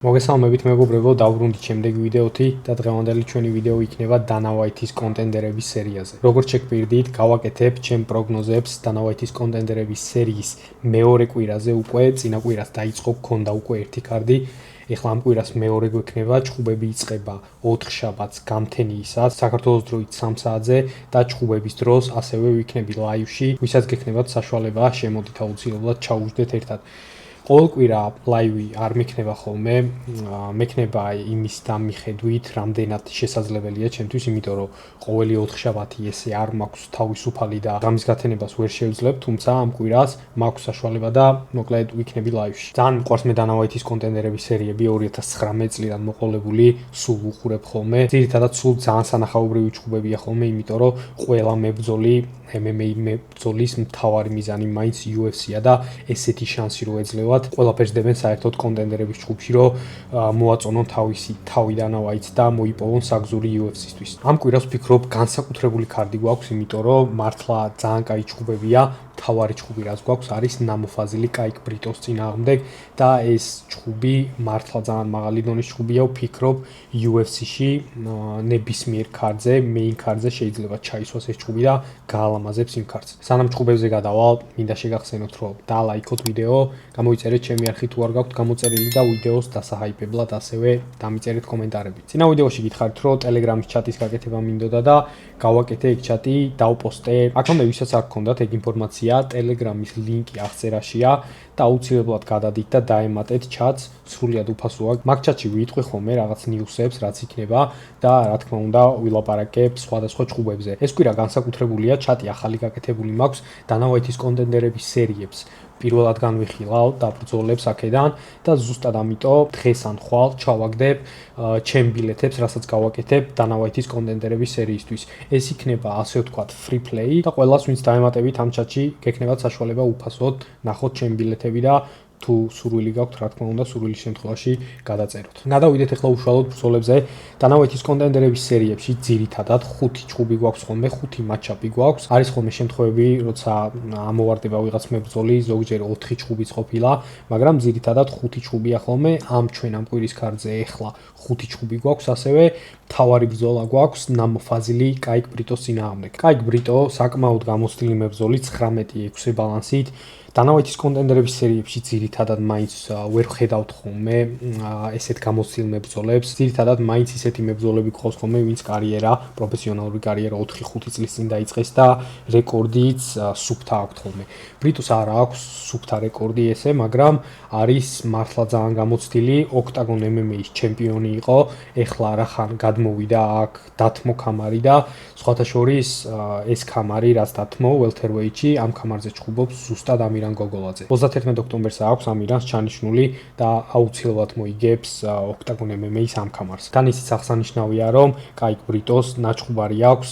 მოგესალმებით მეგობრებო, დავბრუნდით შემდეგი ვიდეოთი და დღევანდელი ჩვენი ვიდეო იქნება Dana White-ის კონტენდერების სერიაზე. როგორც შეგპირდით, გავაკეთებ ჩემ პროგნოზებს Dana White-ის კონტენდერების სერიის მეორე კვირაზე უკვე, წინა კვირას დაიწყო, გქონდა უკვე ერთი კარდი. ეხლა ამ კვირას მეორე გვექნება, ჩხუბები იწყება 4 შაბათს გამთენიისას, საქართველოს დროით 3 საათზე და ჩხუბების დროს ასევე ვიქნები ლაივში, ვისაც გექნებათ საშუალება, შემოდით აუცილებლად ჩაუჯდეთ ერთად. ყოველ კვირა ლაივი არ მექნება ხოლმე, მექნება იმის დამიხედვით, რამდენად შესაძლებელია ჩემთვის, იმიტომ რომ ყოველი 4 შაბათი ესე არ მაქვს თავისუფალი და ამის გათენებას ვერ შევძლებ, თუმცა ამ კვირას მაქვს საშუალება და მოკლედ ვიქნები ლაივში. ძალიან მიყვარს მე Dana White-ის კონტენდერების სერიები 2019 წლიდან მოყოლებული, სულ ვუყურებ ხოლმე. ძირითადად სულ ძალიან სანახაობრივი ჩხუბებია ხოლმე, იმიტომ რომ ყველა მებრძოლი MMA მებრძოლის მთავარი მიზანი მაინც UFC-ა და ესეთი შანსი რო ეძლევათ, ყველაფერს დებენ საერთოდ კონტენდერების ჩხუბში, რომ მოაწონონ თავისი თავი Dana White-ს და მოიპოვონ საგზური UFC-სთვის. ამ კვირას ვფიქრობ, განსაკუთრებული კარდი გვაქვს, იმიტომ რომ მართლა ძალიან კაი ჩხუბებია. თავარი ჩხუბი რაც გვაქვს არის ნამოფაზილი კაიკ ბრიტოს წინააღმდეგ და ეს ჩხუბი მართლა ძალიან მაღალი დონის ჩხუბია. ვფიქრობ UFC-ში ნებისმიერ ქარდზე, მეინ ქარდზე შეიძლება ჩაისვას ეს ჩხუბი და გაალამაზებს იმ ქარდს. სანამ ჩხუბებზე გადავალ, მინდა შეგახსენოთ, რომ დალაიქოთ ვიდეო, გამოიწერეთ ჩემი არხი თუ არ გაქვთ გამოწერილი და ვიდეოს დასაჰაიპებლად ასევე დამიწერეთ კომენტარები. წინა ვიდეოში გითხარით, რომ Telegram-ის ჩატის გაკეთება მინდოდა და გავაკეთე ეგ ჩატი, დავპოსტე. აქამდე ვისაც არ გქონდათ ეგ ინფორმაცია, Telegram-ის ლინკი აღწერაშია და აუცილებლად გადადით და დაემატეთ ჩატს, სრულად უფასოა. მაგ ჩატში ვიტყვი ხოლმე რაღაც ნიუსებს, რაც იქნება და რა თქმა უნდა ვილაპარაკებ სხვადასხვა ჩხუბებზე. ეს კვირა განსაკუთრებულია, ჩატი ახალი გაკეთებული მაქვს Dana White-ის კონტენდერების სერიებს. პირველად განვიხილავ და ბრძოლებს აქედან და ზუსტად ამიტომ დღეს ან ხვალ ჩავაგდებ ჩემ ბილეთებს, რასაც გავაკეთებ Dana White-ის კონტენდერების სერიისთვის. ეს იქნება ასე ვთქვათ free play და ყველას ვინც დაემატებით ამ ჩატში, გექნებათ საშუალება უფასოდ ნახოთ ჩემ ბილეთები და თუ სურვილი გაქვთ, რა თქმა უნდა, სურვილის შემთხვევაში გადაწეროთ. გადავიდეთ ახლა უშუალოდ ბრძოლებზე. Dana White-ის კონტენდერების სერიებში ძირითადად 5 ჩხუბი გვაქვს ხოლმე, 5 მატჩაპი გვაქვს. არის ხოლმე შემთხვევები, როცა ამოვარდება ვიღაც მებრძოლი, ზოგჯერ 4 ჩხუბიც ყოფილა, მაგრამ ძირითადად 5 ჩხუბია ხოლმე. ჩვენ ამ კვირის ქარდზე ახლა 5 ჩხუბი გვაქვს, ასევე თავარი ბრძოლა გვაქვს ნამოფაზილი კაიკ ბრიტოს წინააღმდეგ. კაიკ ბრიტო საკმაოდ გამოცდილი მებრძოლი 19-6 ბალანსით. Dana White-ის კონტენდერების სერიებში ძირითადად მაინც ვერ ხედავთ ხოლმე ესეთ გამოცდილ მებრძოლებს. ძირითადად მაინც ისეთი მებრძოლები გყავს ხოლმე, ვინც კარიერა, პროფესიონალური კარიერა 4-5 წლის წინ დაიწყეს და რეკორდიც სუფთა აქვს ხოლმე. ბრიტოს არ აქვს სუფთა რეკორდი ესე, მაგრამ არის მართლა ძალიან გამოცდილი, ოქტაგონ MMA-ის ჩემპიონი იყო, ეხლა რახან გადმოვიდა აქ დათმო ქამარი და სხვათა შორის ეს ქამარი, რაც დათმო welterweight-ში, ამ ქამარზე ჩხუბობს ზუსტად ამირან გოგოლაძე. 31 ოქტომბერს აქვს ამირანს ჩანიშნული და აუცილებლად მოიგებს ოქტაგონ MMA-ის ამ ქამარს. თან ისიც აღსანიშნავია, რომ კაიკ ბრიტოს ნაჩხუბარი აქვს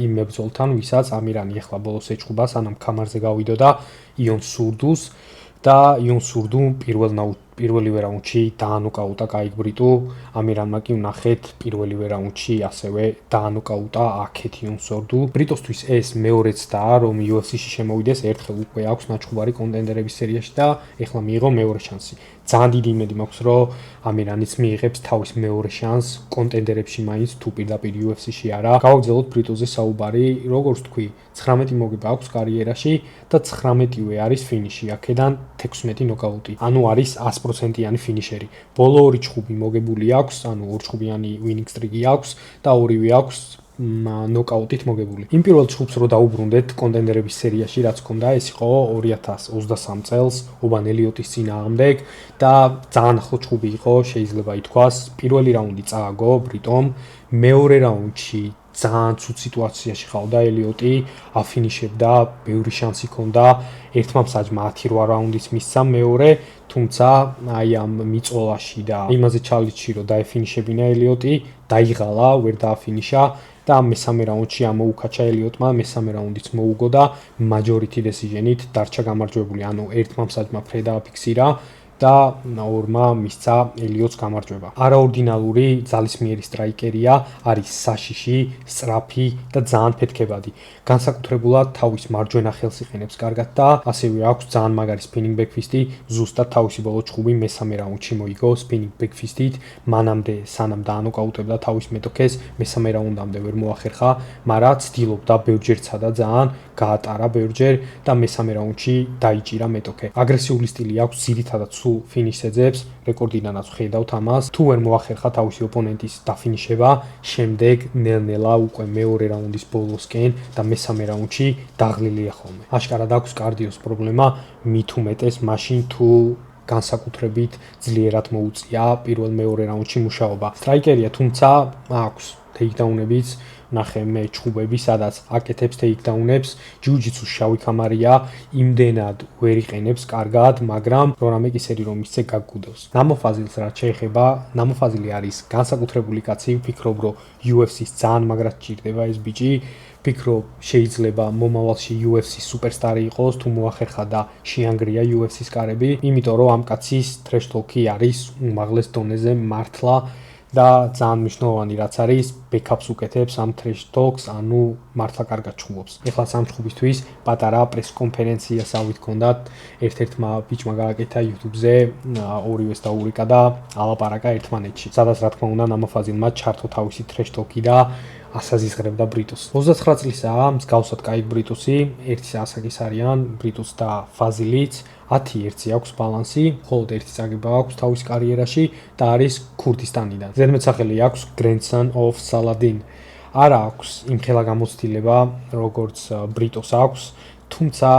იმ მებრძოლთან, ვისაც ამირანი ახლა ბოლოს ეჩხუბა, სანამ ქამარზე გავიდოდა იონ სურდუს და იონ სურდუ პირველივე რაუნდში დაანოკაუტა კაიკ ბრიტო. ამირანმა კი ვნახეთ პირველივე რაუნდში ასევე დაანოკაუტა აქეთ იონ სურდუ. ბრიტოსთვის ეს მეორეც და რომ UFC-ში შემოვიდეს, ერთხელ უკვე აქვს ნაჩხუბარი კონტენდერების სერიაში და ეხლა მიიღო მეორე შანსი. ძალიან დიდი იმედი მაქვს, რომ ამირანიც მიიღებს თავის მეორე შანსს კონტენდერებში მაინც თუ პირდაპირ UFC-ში არა. გავაგრძელოთ ბრიტოზე საუბარი, როგორც თქვი, 19 მოგება აქვს კარიერაში და 19-ვე არის ფინიში. აქედან 16 ნოკაუტი. ანუ არის 100%-იანი ფინიშერი. ბოლო 2 ჩხუბი მოგებული აქვს, ანუ 2 ჩხუბიანი winning streak-ი აქვს და ორივე აქვს ნოკაუტით მოგებული. იმ პირველ ჩხუბს რო დაუბრუნდეთ კონტენდერების სერიაში, რაც ჰქონდა, ეს იყო 2023 წელს ობან ელიოტის წინააღმდეგ და ძალიან ახლო ჩხუბი იყო, შეიძლება ითქვას. პირველი რაუნდი წააგო ბრიტომ, მეორე რაუნდში ძალიან ცუდ სიტუაციაში ხავდა ელიოტი, აფინიშებდა, ბევრი შანსი ჰქონდა, ერთმა მსაჯმა 10-8 რაუნდიც მისცა მეორე, თუმცა აი ამ მიწოლაში და იმაზე ჩალენჯში რომ დაეფინიშებინა ელიოტი, დაიღალა, ვერ დააფინიშა და მესამე რაუნდში ამოუკაჩა ელიოტმა, მესამე რაუნდიც მოუგო და majority decision-ით დარჩა გამარჯვებული. ანუ ერთმა მსაჯმა ფრე დააფიქსირა, და ორმა მისცა ელიოტს გამარჯვება. არაორდინალური ძალისმიერი სტრაიკერია, არის საშიში, სწრაფი და ძალიან ფეთქებადი. განსაკუთრებულად თავის მარჯვენა ხელს იყენებს კარგად და ასევე აქვს ძალიან მაგარი სპინინგ ბექფისტი, ზუსტად თავისი ბოლო ჩხუბი მესამე რაუნდში მოიგო სპინინგ ბექფისტით, მანამდე სანამ დაანოკაუტებდა თავის მეტოქეს, მესამე რაუნდამდე ვერ მოახერხა, მაგრამ ცდილობდა ბევრჯერ ცადა ძალიან, გაატარა ბევრჯერ და მესამე რაუნდში დაიჭირა მეტოქე. აგრესიული სტილი აქვს, ძირითადად სულ ფინიშს ეძებს, რეკორდიდანაც ვხედავთ ამას. თუ ვერ მოახერხა თავისი ოპონენტის დაფინიშება, შემდეგ ნელ-ნელა უკვე მეორე რაუნდის ბოლოსკენ და მესამე რაუნდში დაღლილია ხოლმე. აშკარად აქვს კარდიოს პრობლემა, მით უმეტეს მაშინ თუ განსაკუთრებით ძლიერად მოუწია პირველ-მეორე რაუნდში მუშაობა. სტრაიკერია, თუმცა აქვს ტეიქდაუნებიც, ნახე მე ჩხუბები, სადაც აკეთებს ტეიქდაუნებს, ჯიუ-ჯიტსუს შავი კამარია, იმდენად ვერ იყენებს კარგად, მაგრამ რონამე კისერი რომ ისე გაგგუდავს. ნამოფაზილს რაც შეეხება, ნამოფაზილი არის განსაკუთრებული კაცი, ვფიქრობ, რომ UFC-ს ძალიან მაგრად ჭირდება ეს ბიჭი. ვფიქრობ, შეიძლება მომავალში UFC-ს სუპერსტარი იყოს, თუ მოახერხა და შეანგრია UFC-ს კარები, იმიტომ რომ ამ კაცის trash talk-ი არის უმაღლეს დონეზე მართლა და ძალიან მნიშვნელოვანი რაც არის, ბექაპს უკეთებს ამ trash talks, ანუ მართლა კარგად ჩხუბობს. ეხლა სამ ჩხუბისთვის პატარა პრეს კონფერენციას ავით ქონდათ, ერთ-ერთმა ბიჭმა გააკეთა YouTube-ზე, ორივეს დაურიკა და ალაპარაკა ერთმანეთში. სადაც რა თქმა უნდა ნამოფაზილმა ჩართო თავისი trash talk-ი და ასაზიზღრებდა ბრიტუსს. 29 წლისაა, მსგავსად კაი ბრიტუსი, ერთის ასაკის არიან, ბრიტუს და ფაზილიც, 10-1 აქვს ბალანსი, მხოლოდ ერთი წაგება აქვს თავის კარიერაში და არის ქურთისტანიდან. ზედმეტსახელი აქვს Grandson of Saladin. არა აქვს იმხელა გამოცდილება, როგორც ბრიტოს აქვს, თუმცა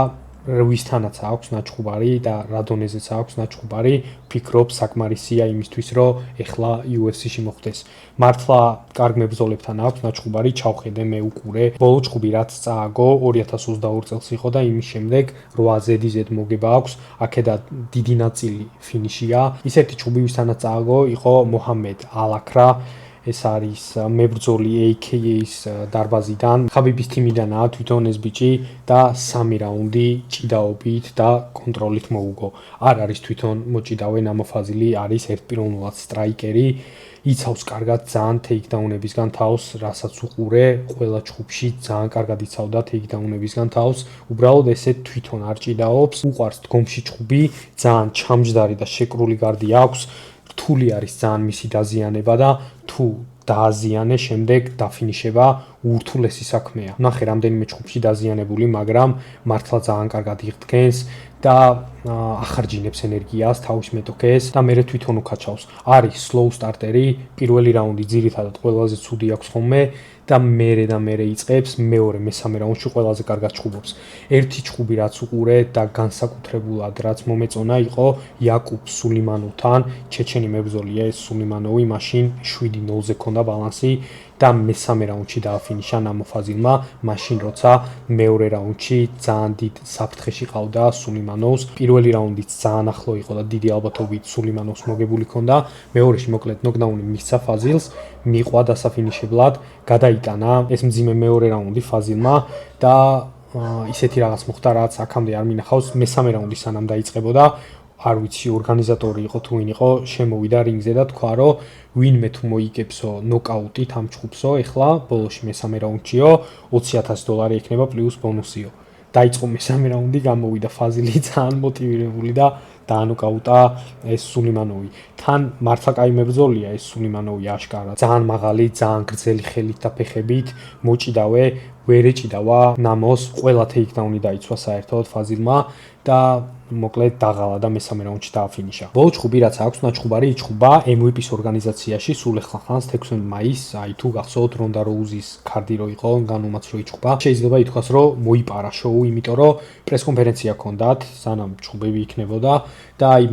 რვისთანაც აქვს ნაჩხუბარი და რა დონეზეც აქვს ნაჩხუბარი, ვფიქრობ საკმარისია იმისთვის, რომ ეხლა UFC-ში მოხვდეს. მართლა კარგ მებრძოლებთან აქვს ნაჩხუბარი, ჩავხედე მე უკურე. ბოლო ჩხუბი რაც წააგო 2022 წელს იყო და იმის შემდეგ 8 ზედიზედ მოგება აქვს, აქედან დიდი ნაწილი ფინიშია. ისეთი ჩხუბი ვისთანაც წააგო იყო მოჰამედ ალაქრა. ეს არის მებრძოლი AKA-ის დარბაზიდან, ხაბიბის თიმიდანაა თვითონ ეს ბიჭი და 3 რაუნდი ჭიდაობით და კონტროლით მოუგო. არ არის თვითონ მოჭიდავე ნამოფაზილი, არის ერთპიროვნულად სტრაიკერი, იცავს კარგად ძალიან ტეიქდაუნებისგან თავს, რასაც უყურე, ყველა ჩხუბში ძალიან კარგად იცავდა ტეიქდაუნებისგან თავს. უბრალოდ ესე თვითონ არ ჭიდაობს, უყვარს დგომში ჩხუბი, ძალიან ჩამჯდარი და შეკრული გარდი აქვს. რთული არის ძალიან მისი დაზიანება და თუ დააზიანე, შემდეგ დაფინიშება ურთულესი საქმეა. ნახე რამდენიმე ჩხუბში დაზიანებული, მაგრამ მართლა ძალიან კარგად იღდგენს და ახარჯინებს ენერგიას თავის მეტოქეს და მერე თვითონ უკაჩავს. არის slow starteri, პირველი რაუნდი ძირითადად ყველაზე ცუდი აქვს ხოლმე და მერე იწყებს, მეორე, მესამე რაუნდში ყველაზე კარგად ჩხუბობს. ერთი ჩხუბი რაც უყურე და განსაკუთრებულად რაც მომეწონა იყო იაკუბ სულიმანოვთან, ჩეჩენი მებრძოლია ეს სულიმანოვი, მაშინ 7-0-ზე ქონდა ბალანსი და მესამე რაუნდში დააფინიშა ნამოფაზილმა, მაშინ როცა მეორე რაუნდში ძალიან დიდ საფრთხეში ყავდა სულიმანოვს. პირველი რაუნდიც ძალიან ახლო იყო და დიდი ალბათობით სულიმანოვს მოგებული ქონდა. მეორეში მოკლედ ნოკდაუნი მისცა ფაზილს, მიყვა დასაფინიშებლად, გადაიტანა ეს მძიმე მეორე რაუნდი ფაზილმა და ისეთი რაღაც მოხდა, რაც აქამდე არ მინახავს. მესამე რაუნდი სანამ დაიწყებოდა, არ ვიცი ორგანიზატორი იყო თუ ვინ იყო, შემოვიდა რინგზე და თქვა, რომ ვინმე თუ მოიგებსო ნოკაუტით ამ ჩხუბსო, ეხლა ბოლოში მესამე რაუნდშიო, $20,000 ექნება პლუს ბონუსიო. დაიწყო მესამე რაუნდი, გამოვიდა ფაზილი ძალიან მოტივირებული და დაანოკაუტა ეს სულიმანოვი. თან მართლა კაი მებრძოლია ეს სულიმანოვი აშკარად. ძალიან მაღალი, ძალიან გრძელი ხელით და ფეხებით, მოჭიდავე, ვერ ეჭიდავა ნამოს, ყველა ტეიქდაუნი დაიცვა საერთოდ ფაზილმა და მოკლედ დაღალა და მესამე რაუნდში დააფინიშა. ბოლო ჩხუბი რაც აქვს, ნაჩხუბარი იჩხუბა MVP-ს ორგანიზაციაში სულ ეხლა ხანს 16 მაისს, აი თუ გახსოვთ რონდა როუზის კარდი რო იყო, განუმაც რო იჩხუბა. შეიძლება ითქვას, რომ მოიპარა შოუ, იმიტომ რომ პრეს კონფერენცია ჰქონდათ, სანამ ჩხუბები იქნებოდა და აი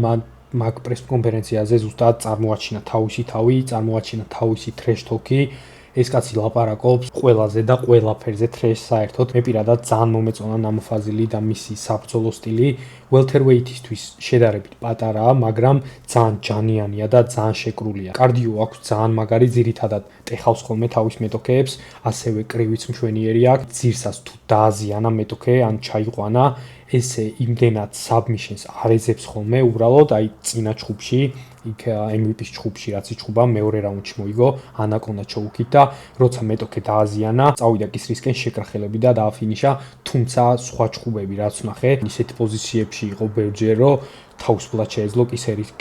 მაგ პრეს კონფერენციაზე ზუსტად წარმოაჩინა თავისი თავი, წარმოაჩინა თავისი trash talk-ი. ეს კაცი ლაპარაკობს ყველაზე და ყველაფერზე თრეშს საერთოდ. მე პირადად ძალიან მომეწონა ნამოფაზილი და მისი საბრძოლო სტილი. welterweight-ისთვის შედარებით პატარაა, მაგრამ ძალიან ჯანიანია და ძალიან შეკრულია. კარდიო აქვს ძალიან მაგარი, ძირითადად ტეხავს ხოლმე თავის მეტოქეებს, ასევე კრივიც მშვენიერი აქვს. ძირსაც თუ დააზიანა მეტოქე ან ჩაიყვანა, ესე იმდენად submissions არ ეძებს ხოლმე, უბრალოდ აი წინა ჩხუბში, იქ MVP-ის ჩხუბში, რაც იჩხუბა მეორე რაუნდში მოიგო ანაკონდა ჩოუკით და როცა მეტოქე დააზიანა, წავიდა კისრისკენ შეკრახელები და დააფინიშა, თუმცა სხვა ჩხუბები რაც ვნახე, ისეთ პოზიციებში იყო ბევრჯერ, რომ თავისუფლად შეეძლო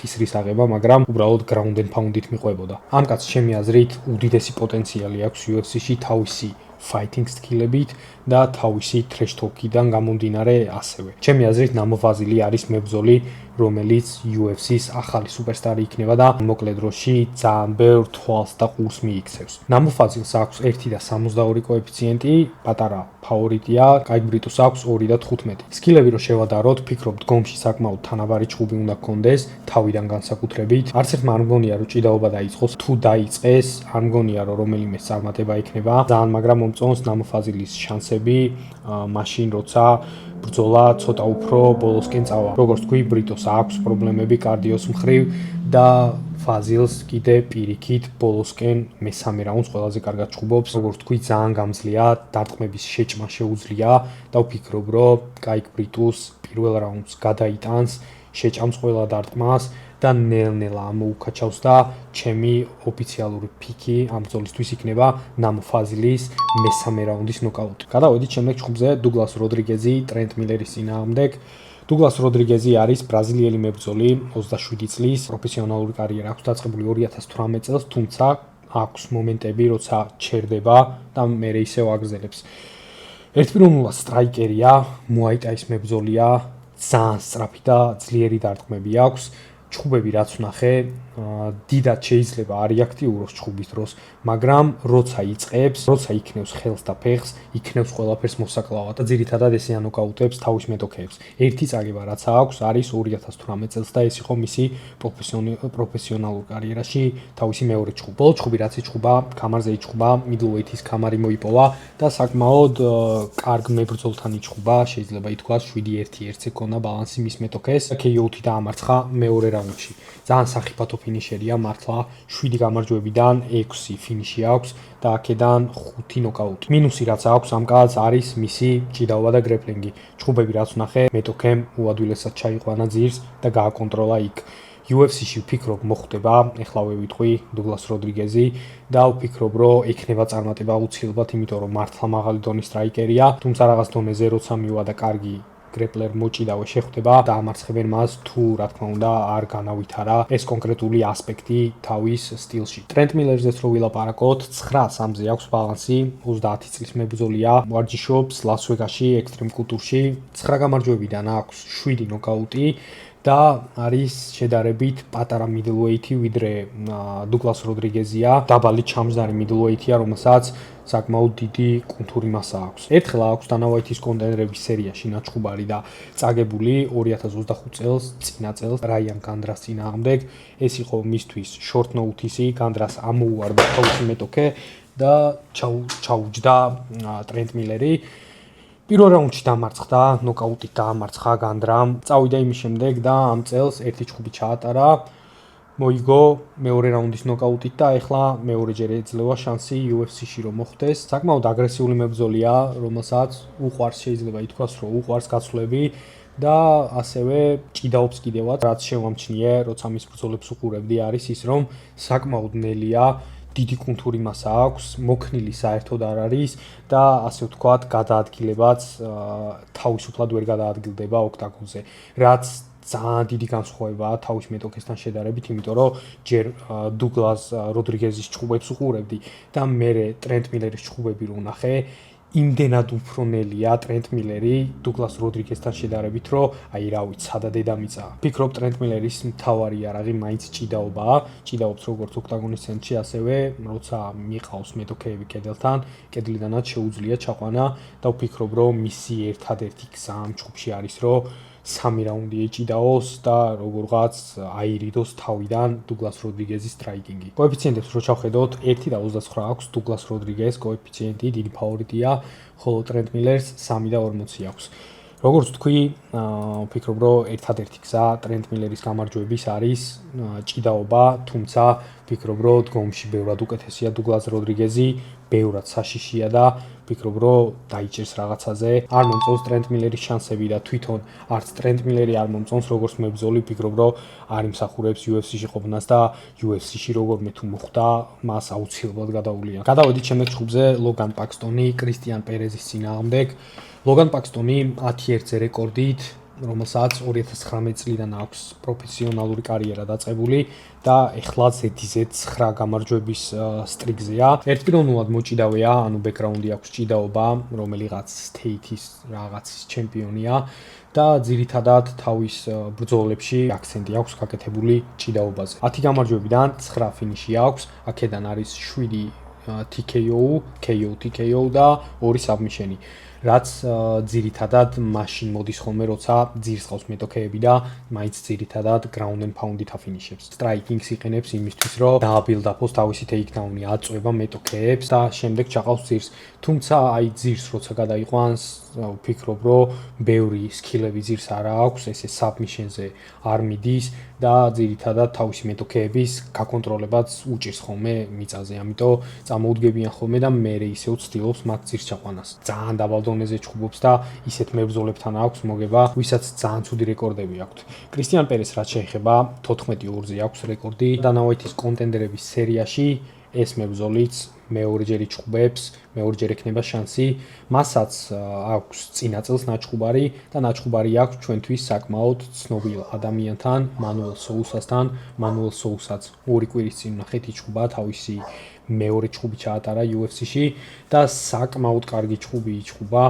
კისრის აღება, მაგრამ უბრალოდ ground and pound-ით მიყვებოდა. ამ კაცს ჩემი აზრით უდიდესი პოტენციალი აქვს UFC-ში თავისი fighting skill-ებით და თავისი trash talk-იდან გამომდინარე ასევე. ჩემი აზრით ნამოვაზილი არის მებრძოლი, რომელიც UFC-ს ახალი სუპერსტარი იქნება და მოკლე დროში ძალიან ბევრ თვალს და ყურს მიიქცევს. ნამოვაზილს აქვს 1.62 კოეფიციენტი, პატარა ფავორიტია, კაიკ ბრიტოს აქვს 2.15. სკილები რო შევადაროთ, ფიქრობ დგომში საკმაოდ თანაბარი ჩხუბი უნდა გქონდეს, თავიდან განსაკუთრებით. არც ერთმა არ მგონია რომ ჭიდაობა დაიწყოს, თუ დაიწყეს, არ მგონია რომ რომელიმე წარმატება იქნება. ძალიან მაგრამ მომწონს ნამოვაზილის შანსები, მაშინ როცა ბრძოლა ცოტა უფრო ბოლოსკენ წავა. როგორც თქვი, ბრიტოს აქვს პრობლემები კარდიოს მხრივ და ფაზილს კიდე პირიქით ბოლოსკენ მესამე რაუნდს ყველაზე კარგად ჩხუბობს. როგორც თქვი, ძალიან გამძლეა, დარტყმების შეჭმა შეუძლია და ვფიქრობ, რომ კაიკ ბრიტოს პირველ რაუნდს გადაიტანს, შეჭამს ყველა დარტყმას და ნელ-ნელა ამოუკაჩავს და ჩემი ოფიციალური პიკი ამ ბრძოლისთვის იქნება ნამოვაზილის მესამე რაუნდის ნოკაუტი. გადავედით შემდეგ ჩხუბზე, დუგლას როდრიგეზი ტრენტ მილერის წინააღმდეგ. დუგლას როდრიგეზი არის ბრაზილიელი მებრძოლი, 27 წლის, პროფესიონალური კარიერა აქვს დაწყებული 2018 წელს, თუმცა აქვს მომენტები, როცა ჩერდება და მერე ისევ აგრძელებს. ერთპიროვნულად სტრაიკერია, მუაი-ტაის მებრძოლია, ძალიან სწრაფი და ძლიერი დარტყმები აქვს. ჩხუბები რაც ვნახე, დიდად შეიძლება არ იაქტიუროს ჩხუბის დროს, მაგრამ როცა იწყებს, როცა იქნევს ხელს და ფეხს, იქნევს ყველაფერს მოსაკლავად და ძირითადად ესე ანოკაუტებს თავის მეტოქეებს. ერთი წაგება რაც აქვს, არის 2018 წელს და ეს იყო მისი პროფესიონალურ კარიერაში თავისი მეორე ჩხუბი. ბოლო ჩხუბი რაც იჩხუბა, კამარზე იჩხუბა, middleweight-ის კამარი მოიპოვა და საკმაოდ კარგ მებრძოლთან იჩხუბა, შეიძლება ითქვას 7-1-1-ს ეკონა ბალანსი მის მეტოქეს. KO-ით დაამარცხა მეორე რაუნდში. ძალიან საფრთხო ფინიშერია, მართლა 7 გამარჯვებიდან 6 ფინიში აქვს და აქედან 5 ნოკაუტი. მინუსი რაც აქვს ამ კაცს არის მისი ჭიდაობა და გრეპლინგი. ჩხუბები რაც ვნახე, მეტოქემ უადვილესად ჩაიყვანა ძირს და გააკონტროლა იქ. UFC-ში ვფიქრობ მოხვდება, ეხლავე ვიტყვი, დუგლას როდრიგეზი და ვფიქრობ, რომ ექნება წარმატება აუცილებლად, იმიტომ რომ მართლა მაღალი დონის სტრაიკერია, თუმცა რაღაც დონეზე როცა მივა და კარგი გრეპლერ მოჭიდავე შეხვდება და ამარცხებენ მას თუ რა თქმა უნდა არ განავითარა ეს კონკრეტული ასპექტი თავის სტილში. ტრენტ მილერზეც რო ვილაპარაკოთ, 9-3-ზე აქვს ბალანსი, 30 წლის მებრძოლია, ვარჯიშობს ლას-ვეგასში ექსტრემ კულტურში, 9 გამარჯვებიდან აქვს 7 ნოკაუტი და არის შედარებით პატარა middleweight-ი, ვიდრე დუგლას როდრიგეზია, დაბალი ჩამჯდარი middleweight-ია, რომელსაც საკმაოდ დიდი კუნთური მასა აქვს. ერთხელ აქვს დანა ვაითის კონტენდერების სერიაში ნაჩხუბარი და წაგებული 2025 წელს, წინა წელს რაიან განდრას წინააღმდეგ. ეს იყო მისთვის short notice-ი, განდრას ამოუვარდა თავისი მეტოქე და ჩაუჯდა ტრენტ მილერი. პირველ რაუნდში დამარცხდა, ნოკაუტით დაამარცხა განდრამ. წავიდა იმის შემდეგ და ამ წელს ერთი ჩხუბი ჩაატარა. მოიგო მეორე რაუნდის ნოკაუტით და ეხლა მეორეჯერ ეძლევა შანსი UFC-ში რომ მოხვდეს. საკმაოდ აგრესიული მებრძოლია, რომელსაც უყვარს შეიძლება ითქვას, რომ უყვარს გაცვლები და ასევე ჭიდაობს კიდევაც, რაც შევამჩნიე, როცა მის ბრძოლებს უყურებდი, არის ის, რომ საკმაოდ ნელია, დიდი კუნთური მასა აქვს, მოქნილი საერთოდ არ არის და ასე ვთქვათ, გადაადგილებაც თავისუფლად ვერ გადაადგილდება ოქტაგონზე. რაც ძალიან დიდი განსხვავებაა თავის მეტოქესთან შედარებით, იმიტომ რომ ჯერ დუგლას როდრიგეზის ჩხუბებს უყურებდი და მერე ტრენტ მილერის ჩხუბები რო ვნახე, იმდენად უფრო ნელია ტრენტ მილერი დუგლას როდრიგეზთან შედარებით, რომ აი რა ვიცი, სადა დედამიწა. ვფიქრობ ტრენტ მილერის მთავარი იარაღი მაინც ჭიდაობაა, ჭიდაობს როგორც ოქტაგონის ცენტრში, ასევე როცა მიყავს მეტოქეები კედელთან, კედლიდანაც შეუძლია ჩაყვანა და ვფიქრობ, რომ მისი ერთადერთი გზა ამ ჩხუბში არის, რომ 3 რაუნდი ეჭიდაოს და როგორღაც აირიდოს თავიდან დუგლას როდრიგეზის სტრაიკინგი. კოეფიციენტებს რო ჩავხედოთ 1.29 აქვს დუგლას როდრიგეზს კოეფიციენტი, დიდი ფავორიტია, ხოლო ტრენტ მილერს 3.40 აქვს. როგორც თქვი, ვფიქრობ, რომ ერთადერთი გზა ტრენტ მილერის გამარჯვების არის ჭიდაობა, თუმცა ვფიქრობ, რომ დგომში ბევრად უკეთესია დუგლას როდრიგეზი, ბევრად საშიშია და ვფიქრობ, რომ დაიჭერს რაღაცაზე. არ მომწონს ტრენტ მილერის შანსები და თვითონ არც ტრენტ მილერი არ მომწონს როგორც მებრძოლი, ვფიქრობ, რომ არ იმსახურებს UFC-ში ყოფნას და UFC-ში როგორმე თუ მოხვდა, მას აუცილებლად გადაუვლიან. გადავედით შემდეგ ჯგუფზე ლოგან პაქსტონი, კრისტიან პერეზის წინააღმდეგ. ლოგან პაქსტონი 10-1-ზე რეკორდით, რომელსაც 2019 წლიდან აქვს პროფესიონალური კარიერა დაწყებული და ეხლა Z-ზე 9 გამარჯვების სტრიგზეა. ერთპიროვნულად მოჭიდავეა, ანუ ბექგრაუნდი აქვს ჭიდაობა, რომელიღაც state-ის რაღაცის ჩემპიონია და ძირითადად თავის ბრძოლებში აქცენტი აქვს გაკეთებული ჭიდაობაზე. 10 გამარჯვებიდან 9 ფინიში აქვს, აქედან არის 7 TKO, TKO და 2 submission-ი. რაც ძირითადად მაშინ მოდის ხოლმე, როცა ძირს ყავს მეტოქეები და მაინც ძირითადად ground and pound-ით აფინიშებს. Striking-ს იყენებს იმისთვის, რომ დააბილდაფოს თავისი takedown-ი, აწვევა მეტოქეებს და შემდეგ ჩაყავს ძირს. თუმცა აი ძირს როცა გადაიყვანს, ვფიქრობ, რომ ბევრი სკილები ძირს არა აქვს, ესე submission-ზე არ მიდის და ძირითადად თავისი მეტოქეების გაკონტროლებაც უჭირს ხოლმე მიწაზე, ამიტომ წამოუდგებიან ხოლმე და მერე ისევ ცდილობს მათ ძირს ჩაყვანას. ძალიან დაბალ დონეზე ჩხუბობს და ისეთ მებრძოლებთან აქვს მოგება, ვისაც ძალიან ცუდი რეკორდები აქვთ. კრისტიან პერეს რაც შეეხება 14-2-ზე აქვს რეკორდი დანაოითის კონტენდერების სერიაში, ეს მებრძოლიც მეორეჯერ იჩხუბებს, მეორეჯერ ექნება შანსი, მასაც აქვს წინა წელს ნაჩხუბარი და ნაჩხუბარი აქვს ჩვენთვის საკმაოდ ცნობილ ადამიანთან, მანუელ სოუსასთან, მანუელ სოუსაც 2 კვირის წინ ნახეთ იჩხუბა თავისი მეორე ჩხუბი ჩაატარა UFC-ში და საკმაოდ კარგი ჩხუბი იჩხუბა.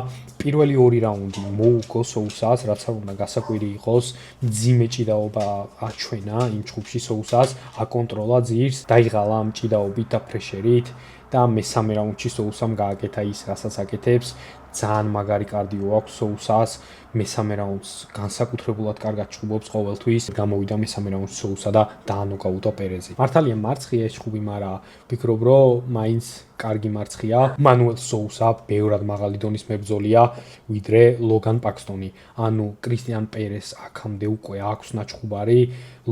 პირველი 2 რაუნდი მოუგო სოუსას, რაც არ უნდა გასაკვირი იყოს, მძიმე ჭიდაობა აჩვენა იმ ჩხუბში სოუსას, აკონტროლა ძირს, დაიღალა ამ ჭიდაობით და პრეშერით და მესამე რაუნდში სოუსამ გააკეთა ის, რასაც აკეთებს. ძალიან მაგარი კარდიო აქვს სოუსას, მესამე რაუნდს განსაკუთრებულად კარგად ჩხუბობს ყოველთვის. გამოვიდა მესამე რაუნდში სოუსა და დაანოკაუტა პერეზი. მართალია მარცხია ეს ჩხუბი, მაგრამ ვფიქრობ, რომ მაინც კარგი მარცხია. მანუელ სოუსა ბევრად მაღალი დონის მებრძოლია, ვიდრე ლოგან პაქსტონი. ანუ კრისტიან პერეს აქამდე უკვე აქვს ნაჩხუბარი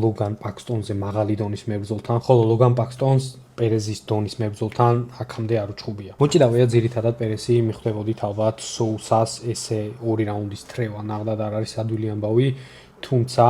ლოგან პაქსტონზე მაღალი დონის მებრძოლთან, ხოლო ლოგან პაქსტონს პერეზის დონის მებრძოლთან აქამდე არ უჩხუბია. მოჭიდავეა ძირითადად პერესი, მიხვდებოდით ალბათ სოუსას ესე 2 რაუნდის თრევა ნახდად არ არის ადვილი ამბავი, თუმცა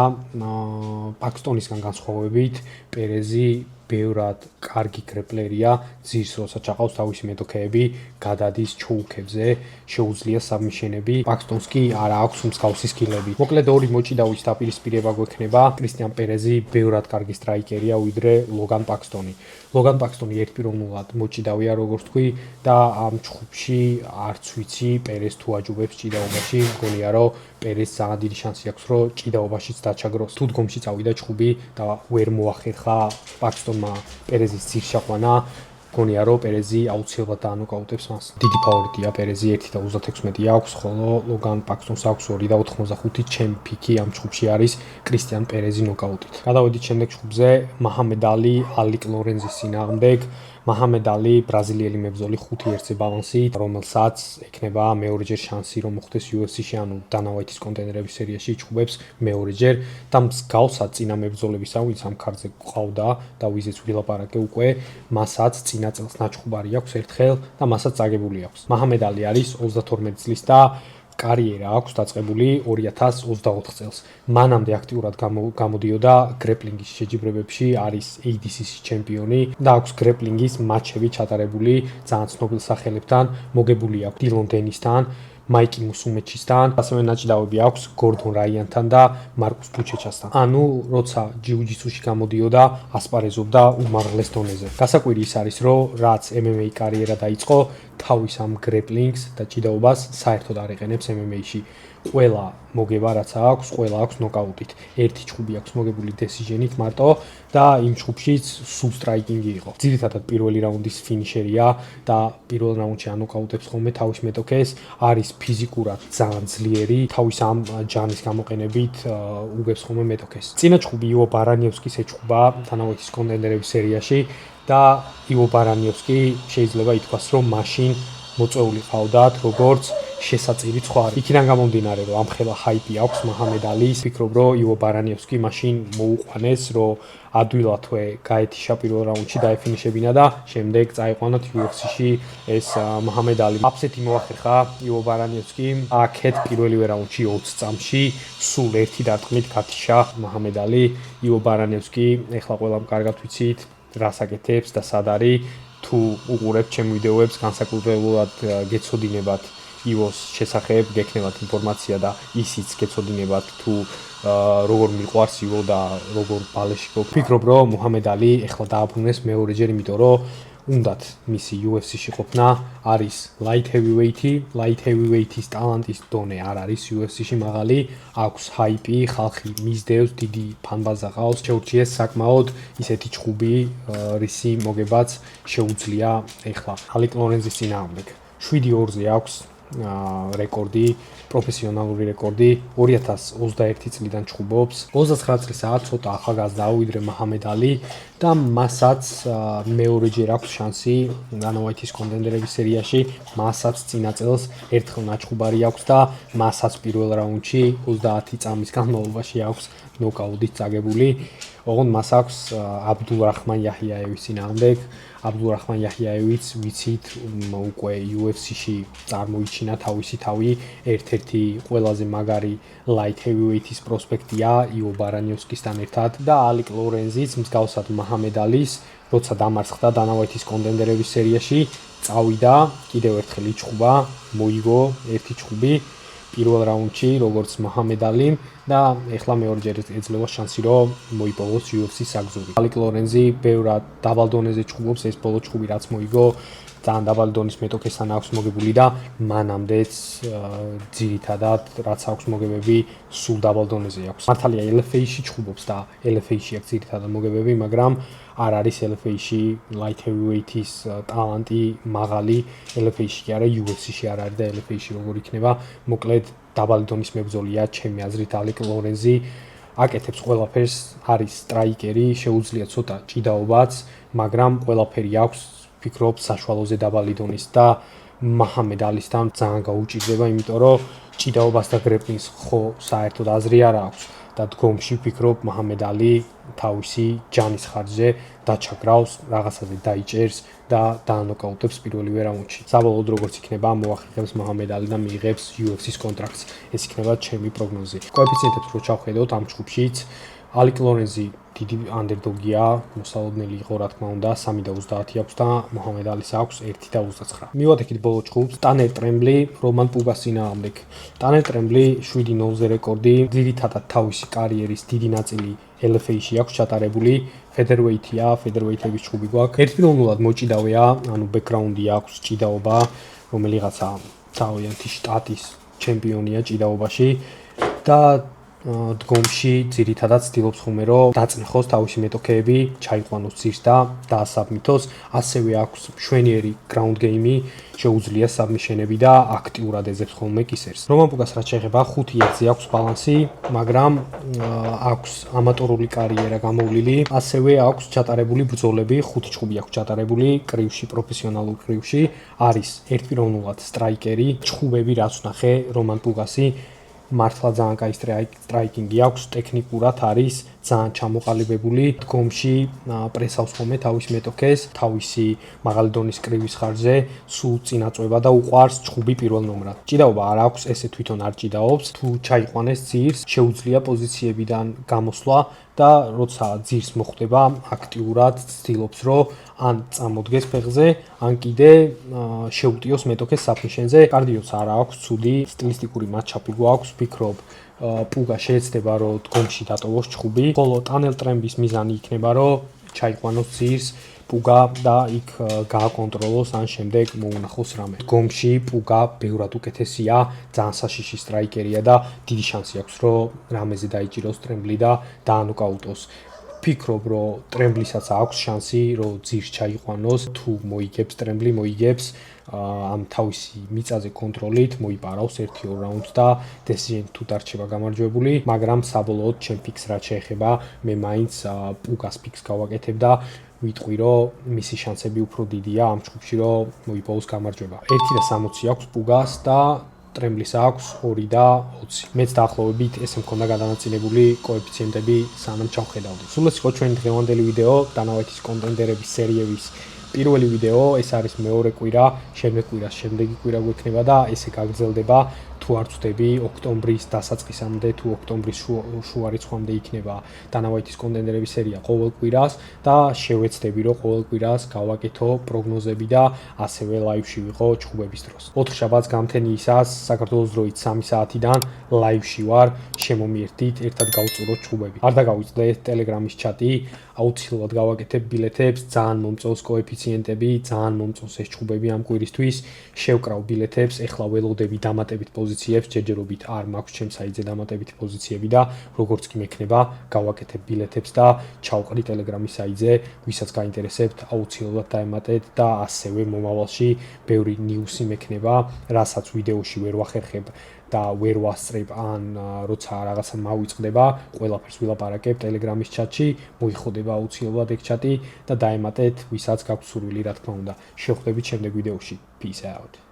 პაქსტონისგან განსხვავებით პერეზი ბევრად კარგი გრეპლერია, ძირს როცა ჩაყავს თავისი მეტოქეები, გადადის ჩოუქებზე, შეუძლია საბმიშენები. პაქსტონს კი არ აქვს მსგავსი სკილები. მოკლედ 2 მოჭიდავის დაპირისპირება გვექნება. კრისტიან პერეზი ბევრად კარგი სტრაიკერია, ვიდრე ლოგან პაქსტონი. ლოგან პაქსტონი ერთპიროვნულად მოჭიდავია, როგორც თქვი, და ამ ჩხუბში არც ვიცი პერეს თუ აჯობებს ჭიდაობაში, მგონია რომ პერეს ძალიან დიდი შანსი აქვს, რომ ჭიდაობაშიც დაჩაგროს. თუ დგომში წავიდა ჩხუბი და ვერ მოახერხა პაქსტონმა პერეზის ძირს ჩაყვანა, მგონია რომ პერეზი აუცილებლად დაანოკაუტებს მას. დიდი ფავორიტია პერეზი 1.36 აქვს, ხოლო ლოგან პაქსტონს აქვს 2.85. ჩემი პიკი ამ ჩხუბში არის კრისტიან პერეზი ნოკაუტით. გადავედით შემდეგ ჩხუბზე, მაჰამედ ალი, ალიკ ლორენზის წინააღმდეგ. მაჰამედ ალი ბრაზილიელი მებრძოლი 5-1-ზე ბალანსით, რომელსაც ექნება მეორეჯერ შანსი რომ მოხვდეს UFC-ში, ანუ დანაოითის კონტენდერების სერიაში იჩხუბებს მეორეჯერ და მსგავსად წინა მებრძოლებისა, ვინც ამ ქარდზე ყავდა და ვიზეც ვილაპარაკე უკვე, მასაც წინა წელს ნაჩხუბარი აქვს ერთხელ და მასაც წაგებული აქვს. მაჰამედ ალი არის 32 წლის და კარიერა აქვს დაწყებული 2024 წელს. მანამდე აქტიურად გამოდიოდა გრეპლინგის შეჯიბრებებში, არის ADCC-ის ჩემპიონი და აქვს გრეპლინგის მატჩები ჩატარებული ძალიან ცნობილ სახელებთან, მოგებული აქვს დილონ დენისთან, მაიკი მუსუმეჩისთან, ასევე ნაჭიდავები აქვს გორდონ რაიანთან და მარკუს პუჩეჩასთან. ანუ როცა ჯიუ-ჯიტსუში გამოდიოდა, ასპარეზობდა უმაღლეს დონეზე. გასაკვირი ის არის, რომ რაც MMA კარიერა დაიწყო, თავის ამ გრეპლინგს და ჭიდაობას საერთოდ არ იყენებს MMA-ში. ყველა მოგება რაც აქვს, ყველა აქვს ნოკაუტით. ერთი ჩხუბი აქვს მოგებული decision-ით მარტო და იმ ჩხუბშიც სულ სტრაიკინგი იყო. ძირითადად პირველი რაუნდის ფინიშერია და პირველ რაუნდში ანოკაუტებს ხოლმე თავის მეტოქეს, არის ფიზიკურად ძალიან ძლიერი, თავის ამ ჯანის გამოყენებით უგებს ხოლმე მეტოქეს. წინა ჩხუბი ივო ბარანიევსკის ეჩხუბა დანავეთის კონტენდერების სერიაში და ივო ბარანიევსკი შეიძლება ითქვას, რომ მაშინ მოწეული ყავდათ როგორც შესაწირი ცხარი. იქიდან გამომდინარე, რომ ამხელა ჰაიპი აქვს მუჰამედ ალის, ვფიქრობ, რომ ივო ბარანიევსკი მაშინ მოუყვანეს, რომ ადვილათვე გაეთიშა პირველ რაუნდში დაეფინიშებინა და შემდეგ წაიყვანოთ UFC-ში ეს მუჰამედ ალი. აფსეთი მოახერხა ივო ბარანიევსკიმ აქეთ პირველივე რაუნდში 20 წამში სულ ერთი დარტყმით გათიშა მუჰამედ ალი. ივო ბარანიევსკი ეხლა ყველამ კარგად ვიცით რას აკეთებს და სად არის. თუ უყურებთ ჩემ ვიდეოებს, განსაკუთრებულად გეცოდინებათ ივოს შესახებ, გექნებათ ინფორმაცია და ისიც გეცოდინებათ თუ როგორ მიყვარს ივო და როგორ ბალეში გქონდა. ვფიქრობ, რომ მუჰამედ ალი ეხლა დააბრუნეს მეორეჯერ, იმიტომ რომ უნდათ მისი UFC-ში ყოფნა, არის light heavyweight-ი, light heavyweight-ის ტალანტის დონე არ არის UFC-ში მაღალი, აქვს ჰაიპი, ხალხი მისდევს, დიდი ფანბაზა ყავს, შეურჩიეს საკმაოდ ისეთი ჩხუბი, რისი მოგებაც შეუძლია ეხლა. ალეკ ლორენზის წინააღმდეგ 7-2-ზე აქვს რეკორდი, პროფესიონალური რეკორდი, 2021 წლიდან ჩხუბობს. 29 წლისაა, ცოტა ახალგაზრდა ვიდრე მუჰამედ ალი და მასაც მეორეჯერ აქვს შანსი დანა ვაითის კონტენდერების სერიაში, მასაც წინა წელს ერთხელ ნაჩხუბარი აქვს და მასაც პირველ რაუნდში 30 წამის განმავლობაში აქვს ნოკაუტით წაგებული. ოღონდ მას აქვს აბდულრაჰმან იაჰიაევის წინააღმდეგ. აბდულრაჰმან იაჰიაევიც ვიცით უკვე UFC-ში წარმოიჩინა თავისი თავი, ერთ-ერთი ყველაზე მაგარი light heavyweight-ის პროსპექტია ივო ბარანიევსკისთან ერთად და ალეკ ლორენზიც მსგავსად მუჰამედ ალის, როცა დამარცხდა დანა ვაითის კონტენდერების სერიაში, წავიდა, კიდევ ერთხელ იჩხუბა, მოიგო ერთი ჩხუბი პირველ რაუნდში, როგორც მუჰამედ ალიმ და ეხლა მეორეჯერ ეძლევა შანსი, რომ მოიპოვოს UFC-ს საგზური. ალეკ ლორენზი ბევრად დაბალ დონეზე ჩხუბობს, ეს ბოლო ჩხუბი რაც მოიგო, ძალიან დაბალი დონის მეტოქესთან აქვს მოგებული და მანამდეც ძირითადად რაც აქვს მოგებები, სულ დაბალ დონეზე აქვს. მართალია LFA-ში ჩხუბობს და LFA-ში აქვს ძირითადად მოგებები, მაგრამ არ არის LFA-ში light heavyweight-ის ტალანტი მაღალი, LFA-ში კი არა, UFC-ში არ არის და LFA-ში როგორ იქნება, მოკლედ დაბალი დონის მებრძოლია, ჩემი აზრით ალეკ ლორენზი აკეთებს ყველაფერს, არის სტრაიკერი, შეუძლია ცოტა ჭიდაობაც, მაგრამ ყველაფერი აქვს, ვფიქრობ, საშუალოზე დაბალი დონის და მუჰამედ ალისთან ძალიან გაუჭირდება, იმიტომ რომ ჭიდაობას და გრეპლინგს ხო საერთოდ აზრი არ აქვს და დგომში ვფიქრობ მუჰამედ ალი თავისი ჯანის ხარჯზე დაჩაგრავს, რაღაცაზე დაიჭერს და დაანოკაუტებს პირველივე რაუნდში. საბოლოოდ როგორც იქნება, მოახერხებს მუჰამედ ალი და მიიღებს UFC-ს კონტრაქტს. ეს იქნება ჩემი პროგნოზი. კოეფიციენტებს რო ჩავხედოთ ამ ჩხუბშიც, ალეკ ლორენზი დიდი ანდერდოგია, მოსალოდნელი იყო რა თქმა უნდა, 3-30 აქვს და მუჰამედ ალის აქვს 1-29. მივადგეთ ბოლო ჩხუბს, ტანერ ტრემბლი, რომან პუგას წინააღმდეგ. ტანერ ტრემბლი 7-0-ზე რეკორდი, ძირითადად თავისი კარიერის დიდი ნაწილი LFA-ში აქვს ჩატარებული, featherweight-ია, featherweight-ების ჩხუბი გვაქვს. ერთპიროვნულად მოჭიდავეა, ანუ ბექგრაუნდი აქვს, ჭიდაობა, რომელიღაცა თავიანთი შტატის ჩემპიონია ჭიდაობაში და დგომში ძირითადად ცდილობს ხოლმე რომ დაწნეხოს თავისი მეტოქეები, ჩაიყვანოს ძირს და დაასაბმითოს. ასევე აქვს მშვენიერი ground game-ი, შეუძლია საბმიშენები და აქტიურად ეძებს ხოლმე კისერს. რომან პუგას რაც შეეხება 5-1-ზე აქვს ბალანსი, მაგრამ აქვს ამატორული კარიერა გამოვლილი. ასევე აქვს ჩატარებული ბრძოლები, 5 ჩხუბი აქვს ჩატარებული კრივში, პროფესიონალურ კრივში. არის ერთპიროვნულად სტრაიკერი, ჩხუბები რაც ვნახე რომან პუგასი მართლა ძალიან კაი სტრაიკინგი აქვს, ტექნიკურად არის ძალიან ჩამოყალიბებული, დგომში პრესავს ხოლმე თავის მეტოქეს, თავისი მაღალი დონის კრივის ხარჯზე, სულ წინაწვება და უყვარს ჩხუბი პირველ ნომრად. ჭიდაობა არ აქვს, ესე თვითონ არ ჭიდაობს, თუ ჩაიყვანეს ძირს, შეუძლია პოზიციებიდან გამოსვლა და როცა ძირს მოხვდება, აქტიურად ცდილობს, რომ ან წამოდგეს ფეხზე, ან კიდე შეუტიოს მეტოქეს საფნიშენზე. კარდიოც არ აქვს, ცუდი სტილისტიკური მატჩაპი გვაქვს, ვფიქრობ, პუგა შეეცდება, რომ დგომში დატოვოს ჩხუბი, ხოლო ტანერ ტრემბის მიზანი იქნება, რომ ჩაიყვანოს ძირს, პუგა და იქ გააკონტროლოს ან შემდეგ მოუნახოს რამე. დგომში პუგა ბევრად უკეთესია, ძალიან საშიში სტრაიკერია და დიდი შანსი აქვს, რომ რამეზე დაიჭიროს ტრემბლი და დაანოკაუტოს. ფიქრობ, რომ ტრემბლისაც აქვს შანსი, რომ ძირს ჩაიყვანოს, თუ მოიგებს ტრემბლი, მოიგებს ამ თავისი მიწაზე კონტროლით, მოიპარავს 1-2 რაუნდს და decision თუ დარჩება გამარჯვებული, მაგრამ საბოლოოდ ჩემ ფიქს რაც შეეხება, მე მაინც პუგას ფიქს გავაკეთებ და ვიტყვი, რომ მისი შანსები უფრო დიდია ამ ჯგუფში, რომ მოიპოვოს გამარჯვება. 1.60 აქვს პუგას და ტრემბლის აქვს 2 და 20. მეც დაახლოებით ესე მქონდა გადანაწილებული კოეფიციენტები სანამ ჩავხედავდი. სულ ეს იყო ჩვენი დღევანდელი ვიდეო დანავეთის კონტენდერების სერიების პირველი ვიდეო, ეს არის მეორე კვირა, შემდეგ კვირას შემდეგი კვირა გვექნება და ესე გაგრძელდება თუ არ ვწდები ოქტომბრის დასაწყისამდე თუ ოქტომბრის შუა რიცხვამდე იქნება დანავეთის კონტენდერების სერია ყოველ კვირას და შევეცდები რომ ყოველ კვირას გავაკეთო პროგნოზები და ასევე ლაივში ვიყო ჩხუბების დროს. 4 შაბათს გამთენიისას საქართველოს დროით 3 საათიდან ლაივში ვარ, შემომიერთდით, ერთად გავწუროთ ჩხუბები. არ დაგავიწყდეთ ტელეგრამის ჩატი, აუცილებლად გავაკეთებ ბილეთებს, ძალიან მომწონს კოეფიციენტები, ძალიან მომწონს ეს ჩხუბები ამ კვირისთვის. შევკრავ ბილეთებს, ეხლა ველოდები დამატებით პოზიციებს, ჯერჯერობით არ მაქვს ჩემს საიტზე დამატებითი პოზიციები და როგორც კი მექნება, გავაკეთებ ბილეთებს და ჩავყრი ტელეგრამის საიტზე, ვისაც გაინტერესებთ, აუცილებლად დაემატეთ და ასევე მომავალში ბევრი ნიუსი მექნება, რასაც ვიდეოში ვერ ვახერხებ და ვერ ვასწრებ ან როცა რაღაცა მავიწყდება, ყველაფერს ვილაპარაკებ ტელეგრამის ჩატში, მოიხოდება აუცილებლად ეგ ჩატი და დაემატეთ, ვისაც გაქვთ სურვილი, რა თქმა უნდა. შევხვდებით შემდეგ ვიდეოში. Peace out.